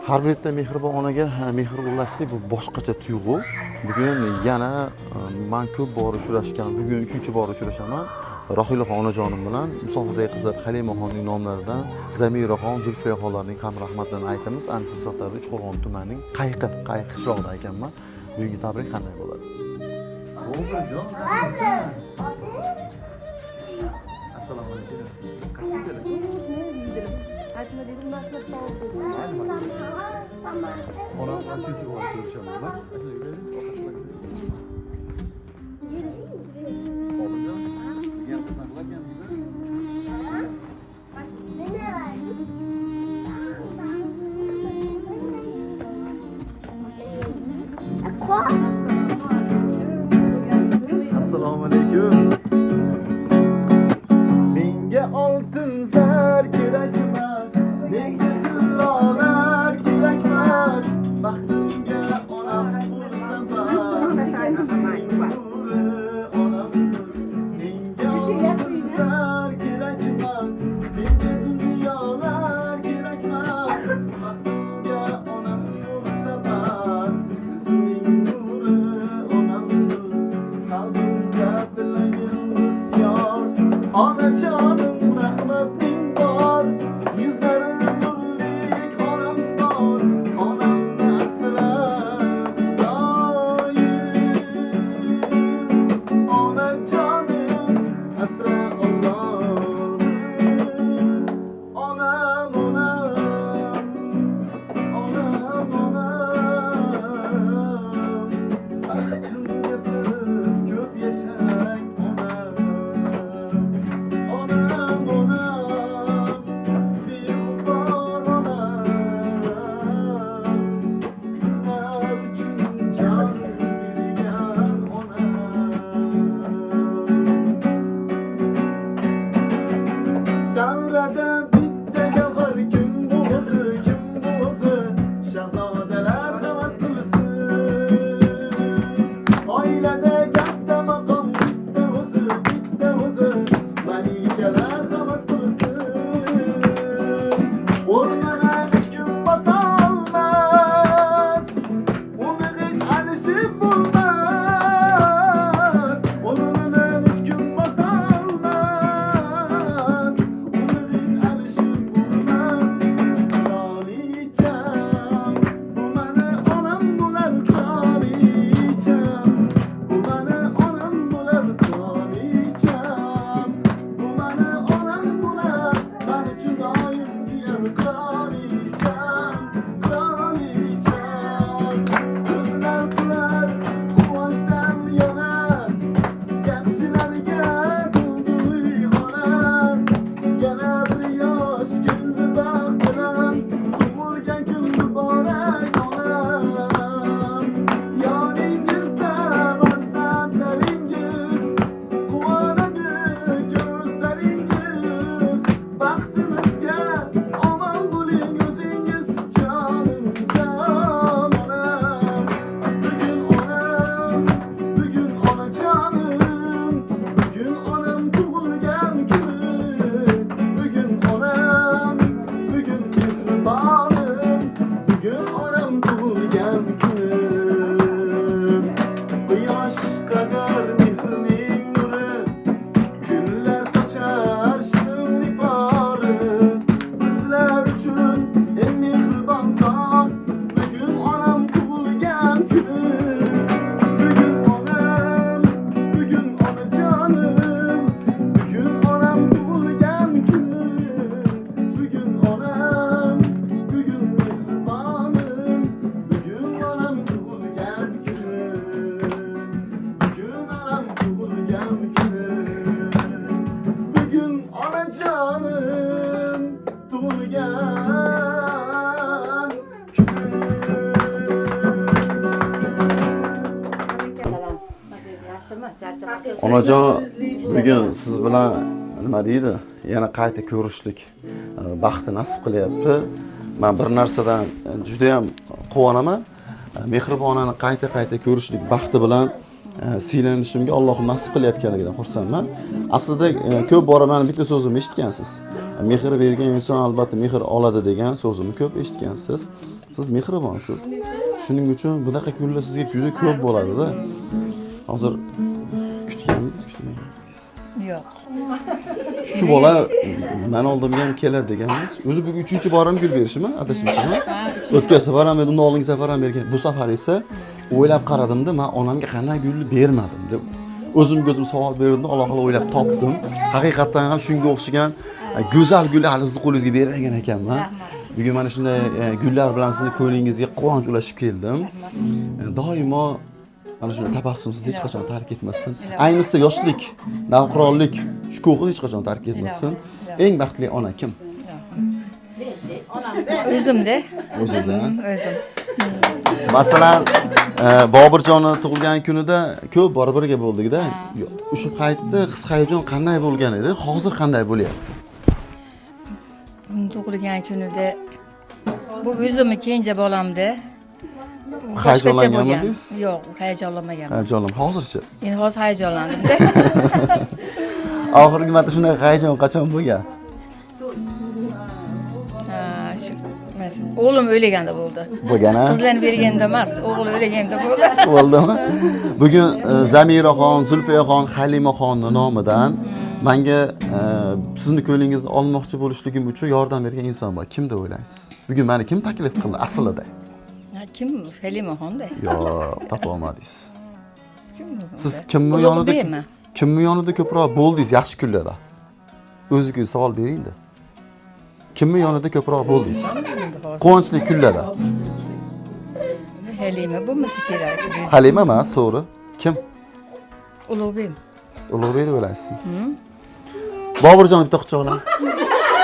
Har bitta mehribon onaga mehr ulashlik bu boshqacha tuyg'u. Bugun yana men ko'p bor uchrashgan, bugun 3-bor uchrashaman. Rohilaxon onajonim bilan musofirda qizlar Halimaxonning nomlaridan Zamiraxon, Zulfiyaxonlarning ham rahmatlarini aytamiz. Ayni fursatlarda Uchqo'rg'on tumanining Qayqi qishlog'ida ekanman. Bugungi tabrik qanday bo'ladi? Assalomu alaykum. Qachon keldingiz? Aytma dedim, rahmat sağ ol dedim. Onam uchinchi bor ko'rishaman. Onajon, yana qizarlarkansiz? Assalomu alaykum. Menga oltin zar kerak emas, menga tillolar kerak emas. Baxtimga onam bo'lsa bas. Onam menga oltin zar kerak emas, menga dunyolar kerak emas. Baxtimga onam bo'lsa bas. O'zimning nuri onam qalbimga tilagim bisyor. Onajonim rahmating bor, yuzlari nurlik onam bor, onamni asrab doim. Onajonim asra Allohim, onam baxtimga siz ko'p yashang onam. Davrada bitta gavhar kim bo'lsa, shahzodalar havas qilsin. Oilada katta maqom bitta o'zi, malikalar havas qilsin. O'rnini hech kim bosolmas, uni hech alishib bo'lmas. O'rnini hech kim bosolmas, uni hech alishib bo'lmas. Qirolicham, bu mani onam bo'lar qirolicham. Bu mani onam bo'lar qirolicham. Bu mani onam bo'lar, men uchun doim kuyar qirolicham. Ko'zlar kular, quvonchdan yonar, yaxshilarga to'ldi uyxonar. Yana bir yosh keldi baxt bilan, tug'ilgan kun muborak onam. Yoningizda farzandlaringiz, quvonadi ko'zlaringiz. Baxtimizga omon bo'ling o'zingiz, jonim jon onam. Bugun onajonim, bugun onam tug'ilgan kuni. Bugun mehribonim, bugun onam tug'ilgan kuni. Quyosh qadar mehrning nuri, gullar sochar shirin nifori. Bizlar uchun eng mehribon zot, bugun onam tug'ilgan kuni. Bugun onajonim, bugun onam tug'ilgan kuni. Bugun mehribonim, bugun onam tug'ilgan kuni. Bugun onam tug'ilgan kuni. Bugun onajonim tug'ilgan kuni. Salom. Yaxshimi? Charchamoqda. Onajon, bugun siz bilan nima deydi? Yana qayta ko'rishlik baxti nasib qilyapti. Men bir narsadan juda ham quvonaman. Mehribonani qayta ko'rishlik baxti bilan siylanishimga Alloh nasib qilayotganidan xursandman. Aslida ko'p bora meni bitta so'zimni eshitgansiz. Mehr bergan inson albatta mehr oladi degan so'zimni ko'p eshitgansiz. Siz mehribonsiz. Shuning uchun bunaqa kunlar sizga juda ko'p bo'ladi-da. Hozir kutganmiz. Yo'q. Shu bola men oldimga ham keladi deganmiz. O'zi bu 3-borim gul berishmi? Adashmasam. O'tgan safar ham undan oldingi safar ham bergan. Bu safar esa o'ylab qaradimda, men onamga qanday gul bermadim deb o'zimga o'zim savol berdim, Alloh o'ylab topdim. Haqiqatan ham shunga o'xshagan go'zal gullar hali sizni qo'lingizga bergan ekanman. Bugun mana shunday gullar bilan sizning ko'nglingizga quvonch ulashib keldim. Doimo mana shunday tabassumsiz hech qachon tark etmasin. Ayniqsa yoshlik, navqironlik shukuhi hech qachon tark etmasin. Eng baxtli ona kim? O'zimda. O'zingizda. O'zim. Masalan, Bobirjonni tug'ilgan kunida ko'p bor birga bo'ldik-da. O'sha paytda his-hayajon qanday bo'lgan edi? Hozir qanday bo'lyapti? Tug'ilgan kunida bu o'zimni kenja bolamda. Hayajonlanganmidingiz? Yo'q, hayajonlanmaganman. Hayajonlan. Hozirchi? Endi hozir hayajonlandim-da. Oxirgi marta shunday hayajon qachon bo'lgan? O'g'lim o'lganda bo'ldi. Bo'lgan-a? Qizlarni berganda emas, o'g'li o'lganda bo'ldi. Bo'ldimi? Bugun Zamiraxon, Zulfiyaxon, Halimaxonning nomidan menga sizni ko'nglingizni olmoqchi bo'lishligim uchun yordam bergan inson bor. Kim deb o'ylaysiz? Bugun meni kim taklif qildi aslida? Kim? Halimaxonda. Yo'q, topa olmadingiz. Kim? Siz kimni yonida ko'proq bo'ldingiz yaxshi kunlarda? O'zingizga savol bering-da. Kimni yonida ko'proq bo'ldingiz? Quvonchli kunlarda. Halima bo'lmasa kerak. Halima emas, to'g'ri. Kim? Ulug'bek. Ulug'bek deb o'ylaysiz. Bobirjon bitta quchoqlang.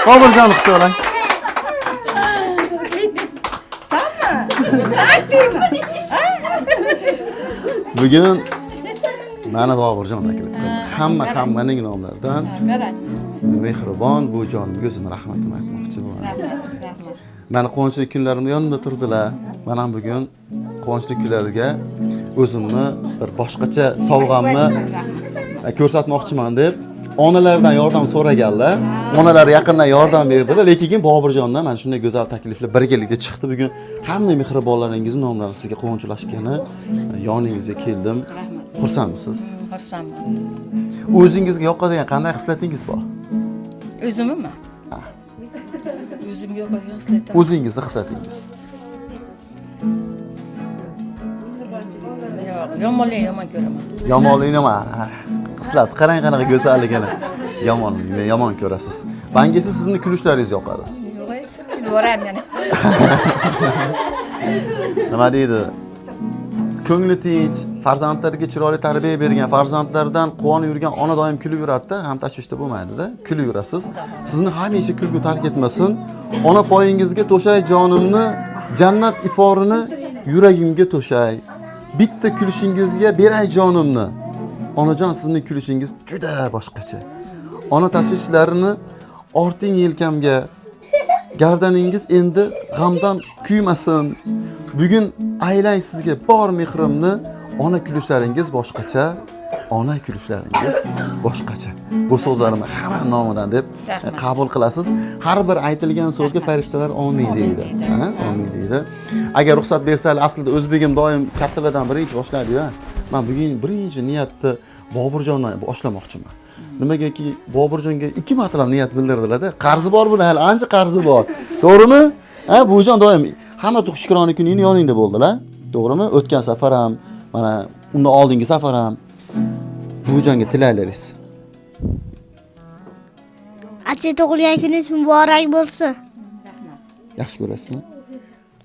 Bobirjon quchoqlang. Bugun mana Bobirjon taklif qildi. Hammaning nomlaridan mehribon bu jonimga o'zim rahmatimni aytmoqchi bo'laman. Meni quvonchli kunlarimda yonimda turdilar. Men ham bugun quvonchli kunlarga o'zimni bir boshqacha sovg'amni ko'rsatmoqchiman deb onalardan yordam so'raganlar. Onalar yaqindan yordam berdilar, lekin Bobirjondan mana shunday go'zal takliflar birgalikda chiqdi. Bugun hamma mehribonlaringizning nomlari sizga quvonch ulashgani yoningizga keldim. Xursandmisiz? Xursandman. O'zingizga yoqadigan qanday hislatingiz bor? O'zimmi? O'zimga yoqadigan hislatim. O'zingizni hislatingiz. Yo'q, yomonlikni yomon ko'raman. Yomonlikni nima? Hislat, qarang qanaqa go'zalligini. Yomonlikni yomon ko'rasiz. Menga esa sizning kulishlaringiz yoqadi. Yo'q, kulvoram yana. Nima deydi? Ko'ngli tinch, farzandlariga chiroyli tarbiya bergan, farzandlardan quvonib yurgan ona doim kulib yuradi-da, ham tashvishda bo'lmaydi-da. Kulib yurasiz. Sizni hamisha kulgu tark etmasin. Ona poyingizga to'shay jonimni, jannat iforini yuragimga to'shay. Bitta kulishingizga beray jonimni. Onajon, sizning kulishingiz juda boshqacha. Ona tashvishlarini orting yelkamga. Gardaningiz endi g'amdan kuymasin. Bugun aylay sizga bor mehrimni. Ona kulishlaringiz boshqacha. Ona kulishlaringiz boshqacha. Bu so'zlarimni hamma nomidan deb qabul qilasiz. Har bir aytilgan so'zga farishtalar omin deydi. Omin deydi. Agar ruxsat bersangiz, aslida o'zbegim doim kattalardan birinchi boshlaydi-ya. Men bugun birinchi niyatni Bobirjondan boshlamoqchiman. Nimagaki Bobirjonga 2 martalab niyat bildirdilar-da. Qarzi bor buni, hali ancha qarzi bor. To'g'rimi? Buvijon doim hamma Shukrona kunini yoningda bo'ldilar. To'g'rimi? O'tgan safar ham, mana undan oldingi safar ham buvijonga tilaylaringiz. Acha tug'ilgan kuningiz muborak bo'lsin. Yaxshi ko'rasizmi?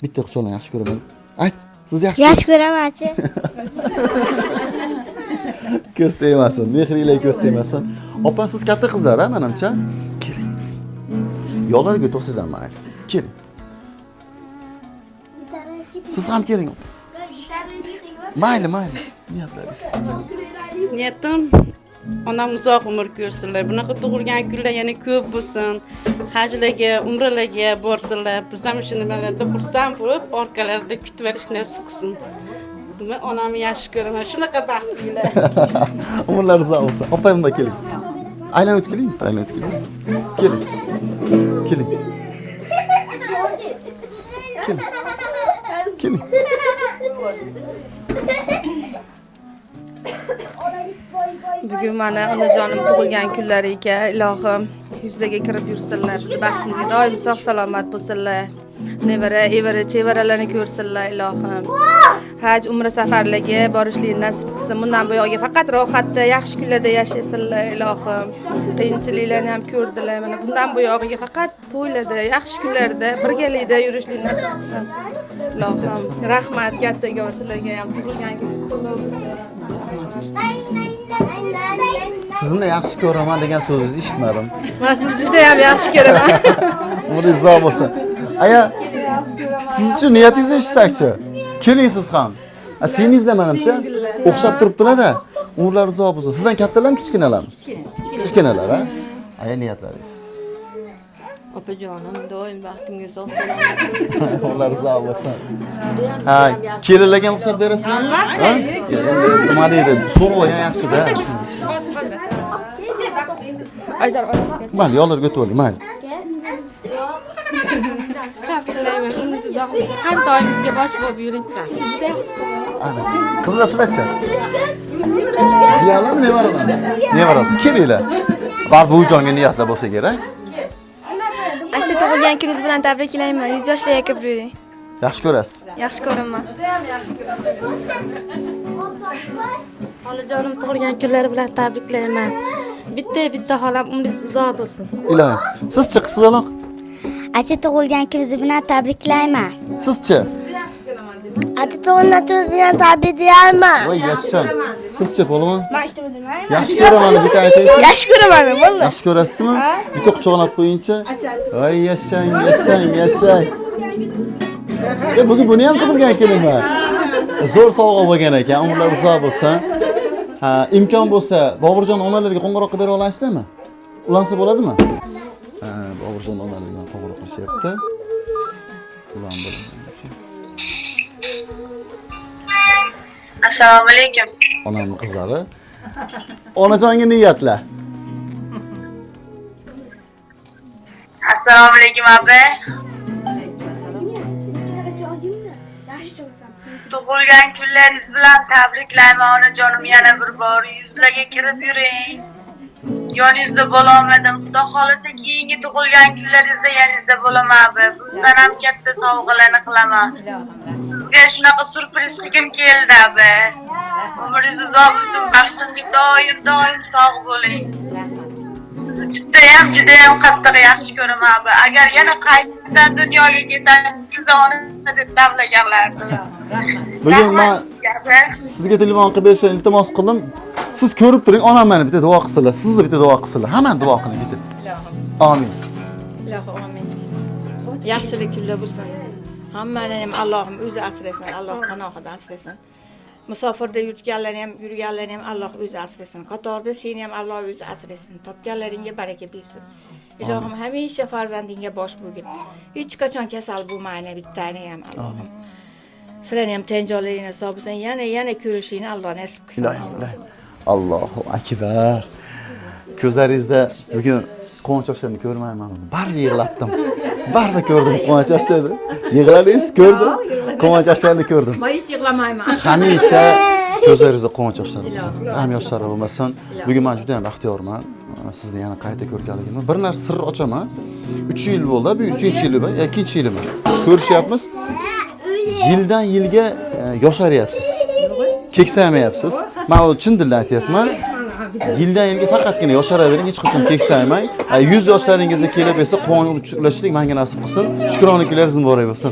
Bitta quchoqdan yaxshi ko'raman. Ayt, siz yaxshi. Yaxshi ko'raman, acha. Ko'z tegmasin, mehringlar ko'z tegmasin. Opa, siz katta qizlar-a, menimcha. Keling. Yo'llarga to'siz ham mayli. Keling. Siz ham keling. Mayli. Niyatlaringiz. Niyatim onam uzoq umr ko'rsinlar. Bunaqa tug'ilgan kunlar yana ko'p bo'lsin. Hajlarga, umralarga borsinlar. Biz ham shu nimalarda xursand bo'lib, orqalarida kutib olish nasib qilsin. Men onamni yaxshi ko'raman. Shunaqa baxtlilar. Umrlar uzoq bo'lsin. Opa, bunda keling. Aylanib keling. Keling. Keling. Keling. Bugun mana onajonim tug'ilgan kunlari ekan. Ilohim yuzlariga kirib yursinlar. Biz baxtimizga doim sog' salomat bo'lsinlar. Nevara, evara, chevaralarni ko'rsinlar ilohim. Haj, umra safarlariga borishlikni nasib qilsin. Bundan buyog'iga faqat rohatda, yaxshi kunlarda yashaysinlar ilohim. Qiyinchiliklarni ham ko'rdilar. Mana bundan buyog'iga faqat to'ylarda, yaxshi kunlarda birgalikda yurishlikni nasib qilsin. Ilohim, rahmat kattaga va sizlarga ham tug'ilgan kuningiz qutlug' bo'lsin. Sizni yaxshi ko'raman degan so'zingizni eshitmadim. Men sizni juda ham yaxshi ko'raman. Umringiz uzoq bo'lsin. Aya, siz-chi niyatingizni eshitsakchi? Keling siz ham. Singizlar menimcha o'xshab turibdilar-da. Umrlar uzoq bo'lsin. Sizdan kattalarmi, kichkinalarmi? Kichkinalar, ha? Aya, niyatlaringiz. Opajonim, doim baxtimga sog' salomat. Umrlar uzoq bo'lsin. Ha, kelinlarga ham ruxsat berasizlarmi? Ha? Nima deydi? So'rag'an yaxshi-da. Mayli, yo'llarga o'tib oling, mayli. Tabriklayman, umringiz uzoq bo'lsin. Har doimingizga bosh bo'lib yuring. Ana, qizlar sizlarchi? Jiyalarmi, nevaralarmi? Nevaralar. Kelinglar. Bar bu jonga niyatlar bo'lsa kerak. Acha tug'ilgan kuningiz bilan tabriklayman. 100 yoshlarga kirib yuring. Yaxshi ko'rasiz. Yaxshi ko'raman. Onajonim tug'ilgan kunlari bilan tabriklayman. Bitta xolam umringiz uzoq bo'lsin. Ilohim. Siz-chi qizaloq? Acha tug'ilgan kuningiz bilan tabriklayman. Siz-chi? Acha tug'ilgan kuningiz bilan tabriklayman. Voy yashang. Siz-chi polvon? Yaxshi ko'raman deb aytaychi. Yaxshi ko'raman, vallahi. Yaxshi ko'rasizmi? Bitta quchoqlab qo'yingchi. Voy yashang. Bugun buni ham tug'ilgan kunim-a. Zo'r sovg'a bo'lgan ekan. Umrlar uzoq bo'lsin. Ha, imkon bo'lsa, Boburjon onalarga qo'ng'iroq qilib bera olasizlarmi? Ulansa bo'ladimi? Ha, Boburjon onalarga qo'ng'iroq qilishyapti. Ulan bo'ladimi? Assalomu alaykum. Onamning qizlari. Onajonga niyatla. Assalomu alaykum opa. Tug'ilgan kunlaringiz bilan tabriklayman onajonim, yana bir bor yuzlarga kirib yuring. Yoningizda bo'lolmadim. Xudo xolasa keyingi tug'ilgan kunlaringizda yaningizda bo'laman opa. Bundan ham katta sovg'alarni qilaman. Sizga shunaqa surpriz qilgim keldi opa. Umringiz uzoq bo'lsin, baxtimga doim sog' bo'ling. Judayam qattiq yaxshi ko'raman opa. Agar yana qaytadan dunyoga kelsangiz ona deb davlaganlardi. Bugun men sizga telefon qilib berishni iltimos qildim. Siz ko'rib turing, onam meni bitta duo qilsinlar, sizni bitta duo qilsinlar. Hammani duo qiling bitta. Amin. Ilohim amin. Yaxshilik kunlar bo'lsin. Hammani ham Allohim o'zi asrasin, Alloh panohida asrasin. Musofirda yurganlarni ham Alloh o'zi asrasin. Qatorda seni ham Alloh o'zi asrasin. Topganlaringga baraka bersin. Ilohim hamisha farzandingga bosh bo'lgin. Hech qachon kasal bo'lmayni bittani ham Allohim. Sizlarni ham tenjolaringni sog' bo'lsin. Yana ko'rishingni Alloh nasib qilsin. Ilohim. Allohu akbar. Ko'zlaringizda bugun quvonch yoshlarini ko'rmayman. Barni yig'latdim. Barni ko'rdim quvonch yoshlarini. Yig'ladingiz, ko'rdim. Quvonch yoshlarini ko'rdim. Men hech yig'lamayman. Hamisha ko'zlaringizda quvonch yoshlari bo'lsin. G'am yoshlari bo'lmasin. Bugun men juda ham baxtiyorman. Sizni yana qayta ko'rganligimdan bir narsa sir ochaman. 3 yil bo'ldi, bu 3-yil emas, 2-yilim. Ko'rishyapmiz. Yildan yilga yosharyapsiz. Keksaymayapsiz. Men u chin dildan aytyapman. Yildan yilga faqatgina yosharavering, hech qachon keksaymang. 100 yoshlaringizda kelib esa quvonch ulashishlik menga nasib qilsin. Shukronlik kunlaringiz muborak bo'lsin.